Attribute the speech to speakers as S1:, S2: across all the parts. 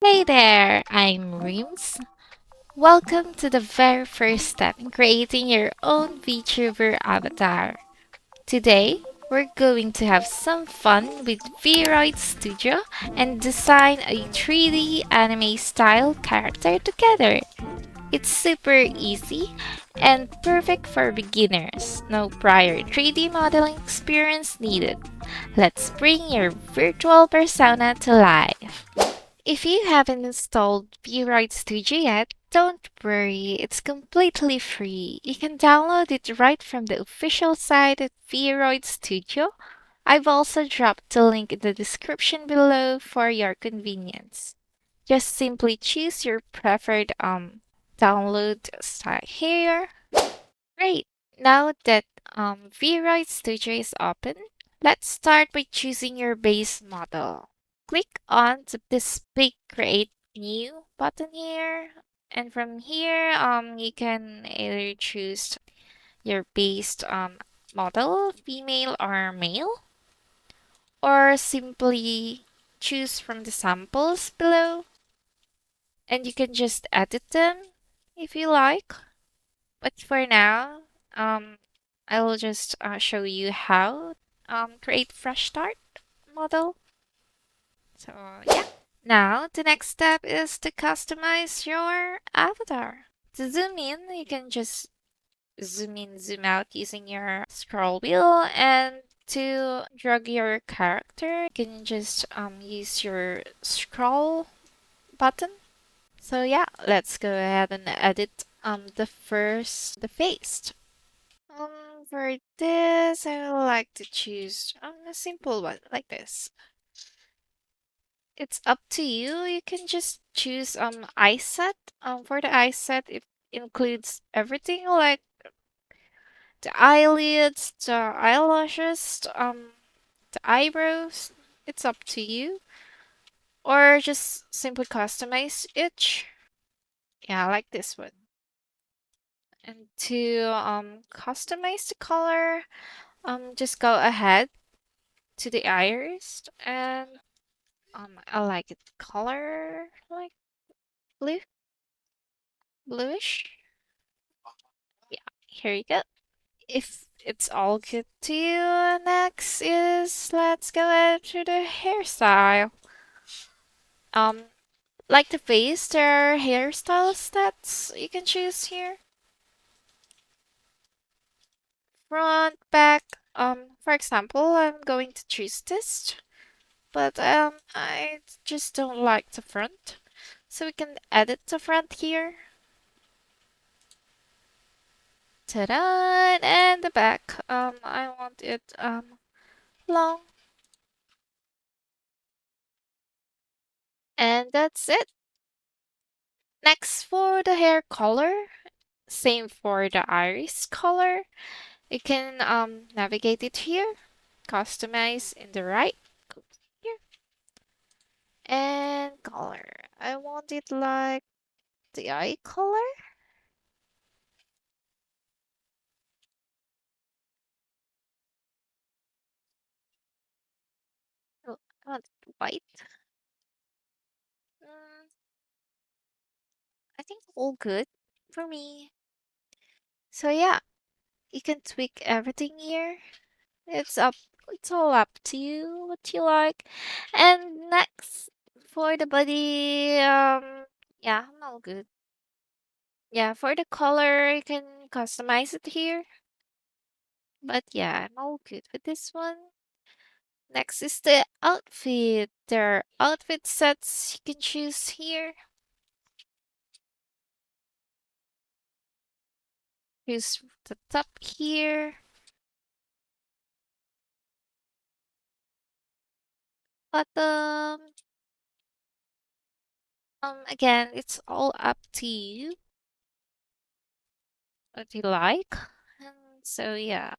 S1: Hey there, I'm Reams. Welcome to the very first step in creating your own VTuber avatar. Today, we're going to have some fun with VRoid Studio and design a 3D anime style character together. It's super easy and perfect for beginners. No prior 3D modeling experience needed. Let's bring your virtual persona to life. If you haven't installed VRoid Studio yet, don't worry, it's completely free. You can download it right from the official site at VRoid Studio. I've also dropped the link in the description below for your convenience. Just simply choose your preferred download style here. Great. Now that VRoid Studio is open, let's start by choosing your base model. Click on this big Create New button here, and from here, you can either choose your base model, female or male, or simply choose from the samples below, and you can just edit them if you like. But for now, I will just show you how create fresh start model. So yeah. Now the next step is to customize your avatar. To zoom in, you can just zoom in, zoom out using your scroll wheel, and to drag your character, you can just use your scroll button. So yeah, let's go ahead and edit the face. For this, I would like to choose a simple one like this. It's up to you. You can just choose eye set. For the eye set, it includes everything like the eyelids, the eyelashes, the eyebrows. It's up to you. Or just simply customize each. Yeah, like this one. And to customize the color, just go ahead to the iris and I like it color like blue, bluish. Yeah, here you go. If it's all good to you, next is let's go into the hairstyle. Um, like the face, there are hairstyles that you can choose here. Front, back. For example, I'm going to choose this, but I just don't like the front, so we can edit the front here. Ta-da! And the back. I want it long. And that's it. Next for the hair color. Same for the iris color. You can navigate it here. Customize in the right. Go here. And color. I want it like the eye color. Oh, I want it white. Mm, I think all good for me. So yeah, you can tweak everything here. It's up, it's all up to you what you like. And next for the body, yeah, I'm all good. Yeah, for the color, you can customize it here. But yeah, I'm all good with this one. Next is the outfit. There are outfit sets you can choose here. Choose the top here. Bottom. Again, it's all up to you what you like. And so yeah,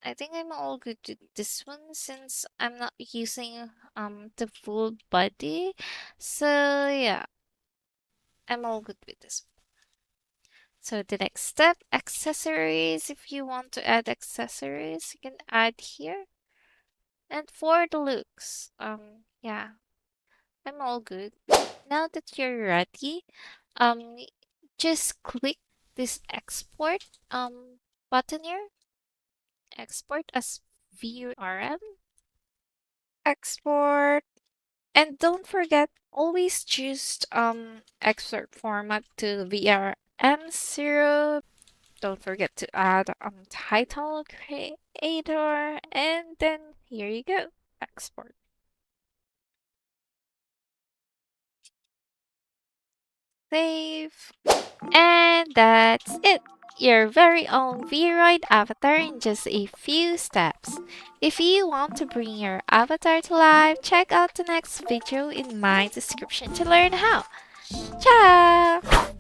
S1: I think I'm all good with this one since I'm not using the full body. So yeah, I'm all good with this. So the next step, accessories. If you want to add accessories, you can add here. And for the looks, yeah, I'm all good. Now that you're ready, um, just click this export button here. Export as VRM. Export. And don't forget, always choose export format to VRM0. Don't forget to add title creator, and then here you go, export. Save. And that's it. Your very own VRoid avatar in just a few steps. If you want to bring your avatar to life, check out the next video in my description to learn how. Ciao!